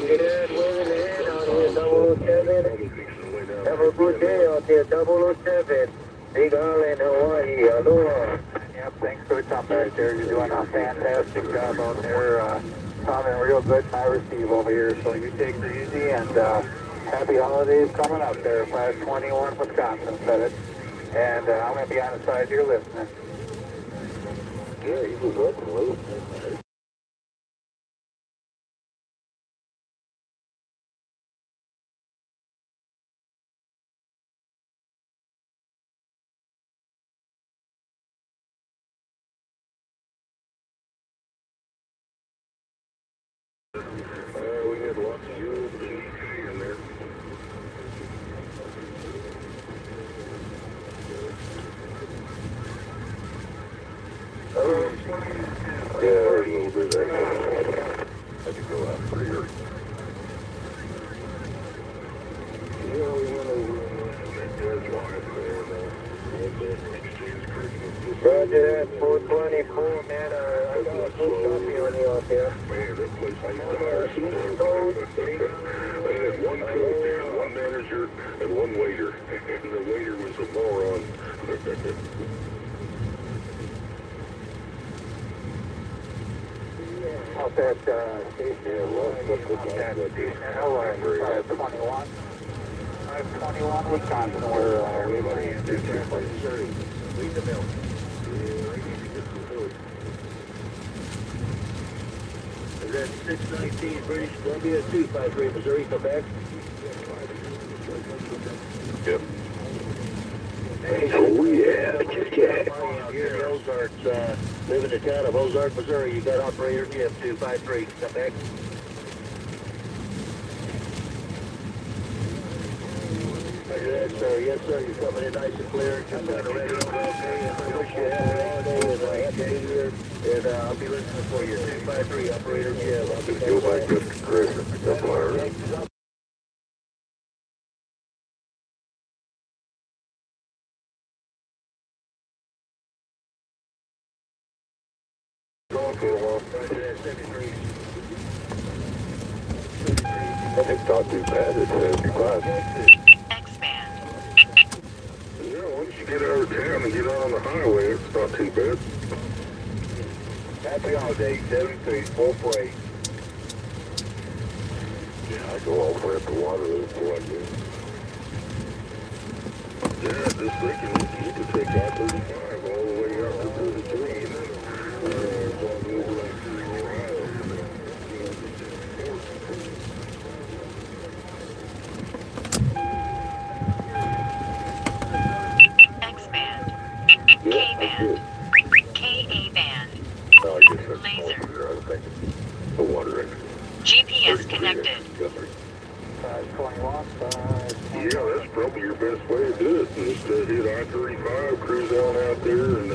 Get moving in on here, 007. Have a good day out there, 007. Big Island, Hawaii, aloha. Yep, thanks for the time back there. You're doing a fantastic job out there. Sounding real good and I receive over here. So you take it easy and happy holidays coming up there. Class 21, Wisconsin said it. And I'm going to be on the side here listening. Yeah, he was listening. We had lots of Europe and UK in there. Yeah, there's a little bit there. I could go out pretty early. Yeah, we went over that George Wyatt there. Roger that, 424, man. I got a full copy on you out there. Man, that place I had one cook, one manager, and one waiter. And the waiter was a moron. Out that station, how are you? 521. 521 Wisconsin, where everybody in Missouri. Lead the mill. Is that 619 British Columbia, 253 Missouri, Quebec? Yep. Oh yeah, check. Here in Ozark, live in the town of Ozark, Missouri. You got operator Jim, 253, Quebec. Yes, sir. You're coming in nice and clear. Just on the radio. Okay. I wish you a happy holiday and a happy new year. And I'll be listening for you. 253, operator Jim. I'll be go back to the Chris. Going for a while. It's not too bad. It's 75. Yeah, once you get out of town and get out on the highway, it's not too bad. Happy holiday, 73, full plate. Yeah, I go all the way up to Waterloo before I do. Yeah, just thinking you could take I-35 all the way up to 33 and then go over like 34 miles. K-band. K-A-band. Oh, I guess that's Laser. I was thinking the water engine. GPS connected. 521, yeah, that's probably your best way to do it. Just hit I-35, cruise on out there, and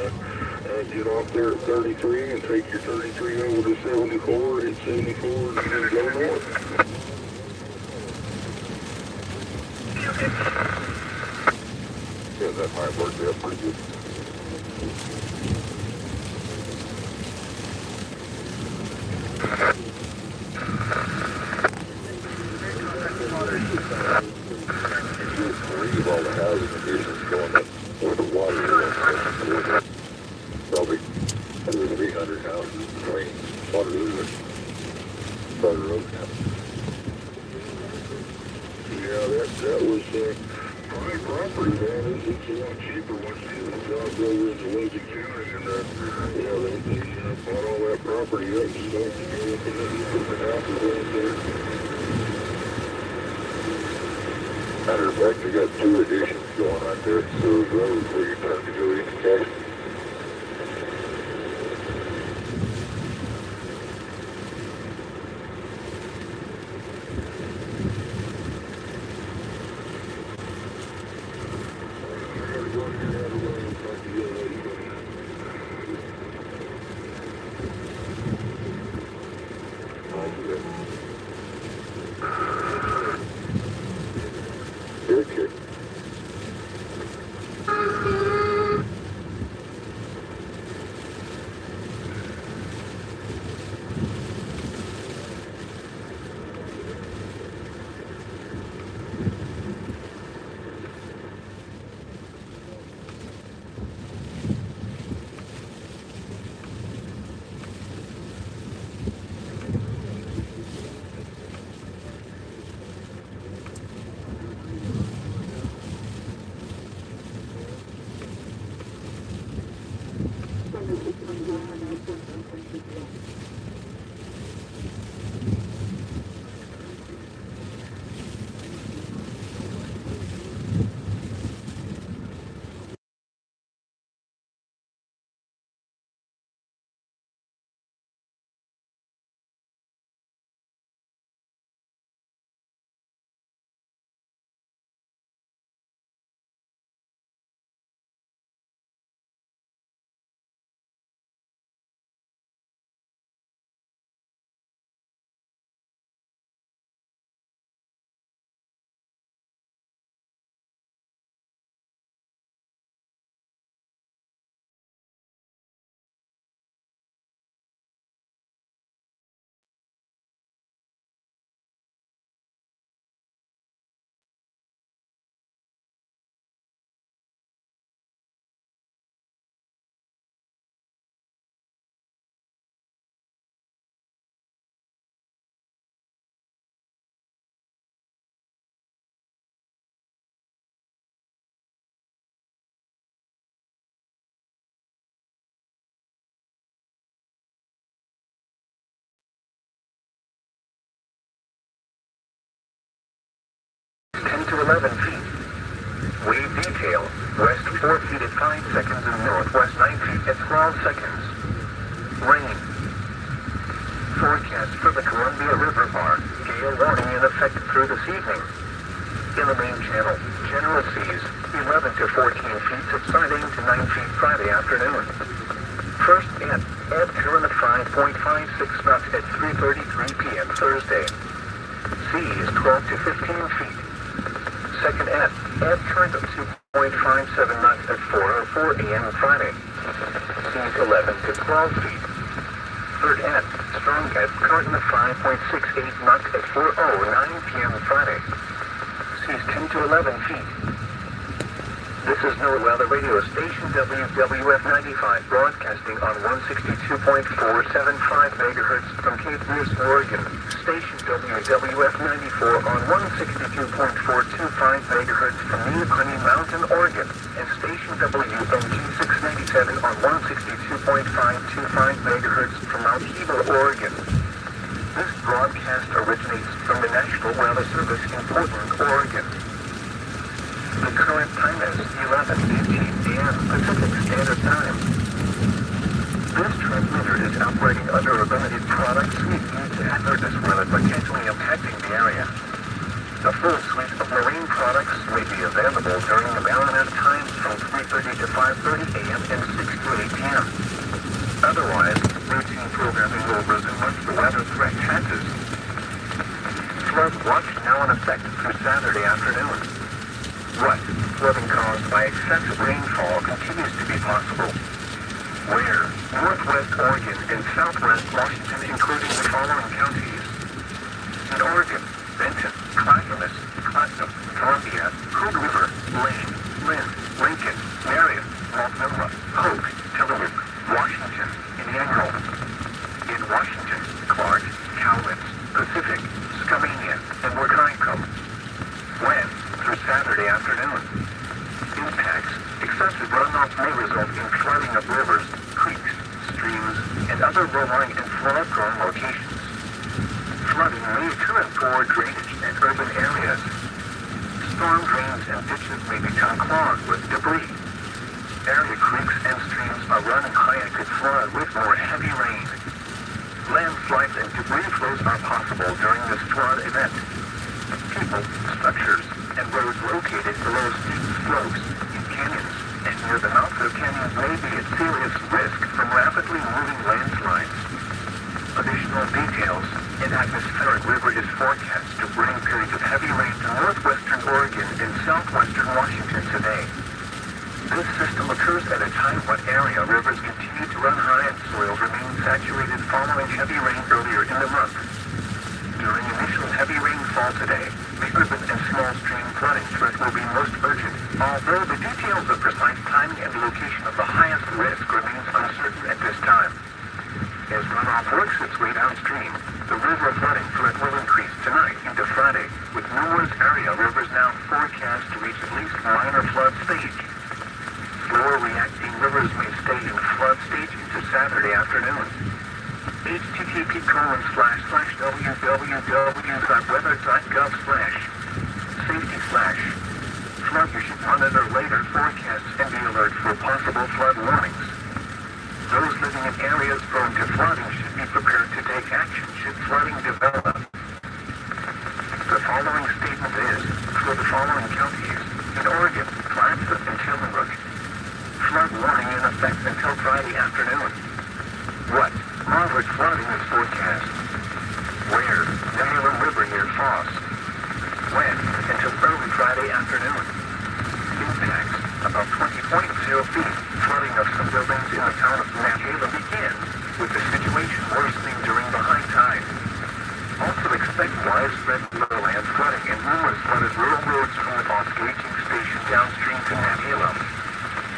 get off there at 33, and take your 33 over to 74, hit 74, and then go north. Yeah, that might work out pretty good. Leave all the housing conditions going up where the water is. Probably 300 houses between Waterloo and Butter Road now. Yeah, that was prime property, man. It's a lot cheaper once you get jobs over into Lindsay County, and they bought all that property up and stuff, and then put the houses in there. Matter of fact, they got 2 additions going on there at Sills Road where you turn to go into Cash. 11 feet. Wave detail, west 4 feet at 5 seconds and northwest 9 feet at 12 seconds. Rain. Forecast for the Columbia River Bar. Gale warning in effect through this evening. In the main channel, general seas, 11 to 14 feet subsiding to 9 feet Friday afternoon. First ebb current of 5.56 knots at 3:33 p.m. Thursday. Seas 12 to 15 feet. Second ebb current of 2.57 knots at 4:04 a.m. Friday. Seas 11 to 12 feet. Third ebb, strong ebb current of 5.68 knots at 4:09 p.m. Friday. Seas 10 to 11 feet. This is NOAA Weather Radio Station WWF 95 broadcasting on 162.475 megahertz from Cape Pierce, Oregon. Station WWF 94 on 162.425 megahertz from New Honey Mountain, Oregon. And station WMG 697 on 162.525 megahertz from Mount Hebel, Oregon. This broadcast originates from the National Weather Service in Portland, Oregon. The current time is 11:18 a.m. Pacific Standard Time. This transmitter is operating under a limited product suite due to hazardous weather potentially impacting the area. A full suite of marine products may be available during the Maryland times from 3:30 to 5:30 a.m. and 6 to 8 p.m. Otherwise, routine programming will resume once the weather threat passes. Flood watch now in effect through Saturday afternoon. What? Flooding caused by excessive rainfall continues to be possible. Where? Northwest Oregon and southwest Washington, including the following counties. In Oregon, Benton, Clackamas, Putnam, Columbia, Hood River, Lane, Lynn, Lincoln, Marion, Multnomah, Polk, Tillamook, Washington, Indiana. In Washington, Clark, Cowlitz, Pacific, Skamania, and Wakaiko. When? Through Saturday afternoon. Impacts. Excessive runoff may result in flooding of rivers, creeks, streams, and other low-lying and flood-prone locations. Flooding may occur in poor drainage and urban areas. Storm drains and ditches may become clogged with debris. Area creeks and streams are running high and could flood with more heavy rain. Landslides and debris flows are possible during this flood event. People, structures, and roads located below steep slopes, in canyons, and near the mouth of canyons may be at serious risk from rapidly moving landslides. Additional details. An atmospheric river is forecast to bring periods of heavy rain to northwestern Oregon and southwestern Washington today. This system occurs at a time when area rivers continue to run high and soils remain saturated following heavy rain earlier in the month. During initial heavy rainfall today, the urban and small stream flooding threat will be most urgent, although the details of precise timing and location of the highest risk remains uncertain at this time. As runoff works its way downstream, the river flooding threat will increase tonight into Friday, with numerous area rivers now forecast to reach at least minor flood stage. Slower reacting rivers may stay in flood stage into Saturday afternoon. http://www.weather.gov/safety/ Flood you should monitor later forecasts and be alert for possible flood warnings. Those living in areas prone to flooding should be prepared to take action should flooding develop. The following statement is for the following counties. In Oregon, Clackamas and Tillamook. Flood warning in effect until Friday afternoon. What? Moderate flooding is forecast. Where? The Malin River near Foss. When? Until early Friday afternoon. Impacts. About 20.0 feet. Flooding of some buildings in the town of Nantahala begins, with the situation worsening during the high tide. Also expect widespread lowland flooding and numerous flooded rural roads from the Foss gauging station downstream to Nantahala.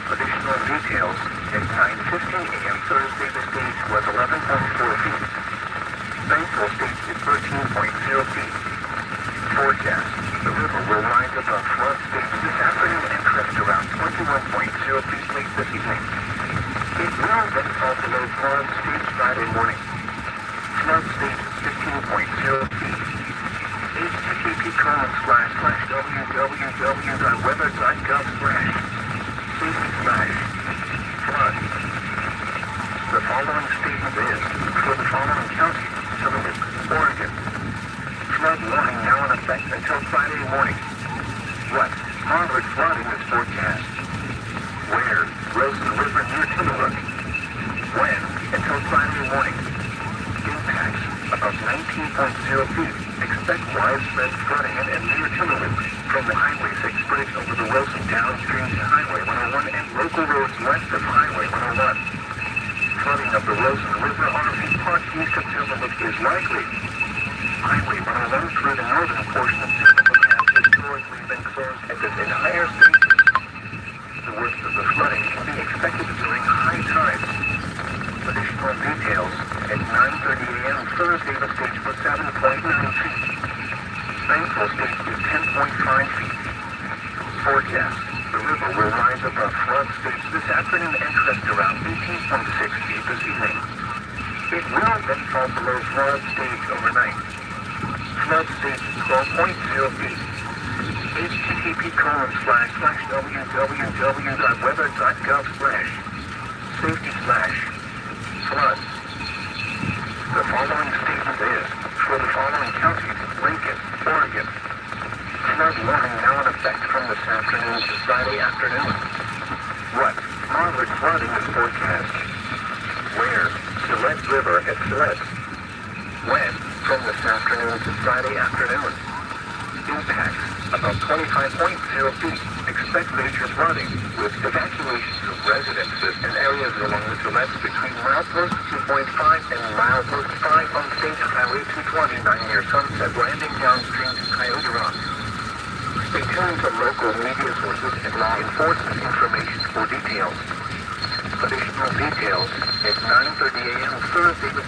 Additional details. At 9:15 a.m. Thursday, the stage was 11.4 feet. Thankful stage is 13.0 feet. Forecast. The river will rise above flood stage this afternoon and crest around 21.0 feet late this evening. It will then fall below flood stage Friday morning. 18.0 feet. Expect widespread flooding and near timberland from the Highway 6 bridge over the Wilson downstream to Highway 101 and local roads west of Highway 101. Flooding of the Wilson River on a few parts east of Timberlake is likely. Highway 101 through the northern portion of Timberlake has historically been closed at this entire stages. The worst of the flooding can be expected during high tides. Additional details at 9:30 a.m. Thursday, the stage was 7.9 feet. Bankfull stage is 10.5 feet. Forecast: the river will rise above flood stage this afternoon and crest around 18.6 feet this evening. It will then fall below flood stage overnight. Flood stage 12.0 feet. http://www.weather.gov/safety/flood. The following statement is for the following counties: Lincoln, Oregon. Flood warning now in effect from this afternoon to Friday afternoon. What? Moderate flooding is forecast. Where? Gillette River at Gillette. When? From this afternoon to Friday afternoon. Impact: about 25.0 feet. Expect major flooding with evacuations of residences and areas along the Gillette between milepost 2.5 and milepost 5 on State Highway 229 near Sunset Landing downstream to Coyote Rock. Stay tuned to local media sources and law enforcement information for details. Additional details at 9:30 a.m. Thursday with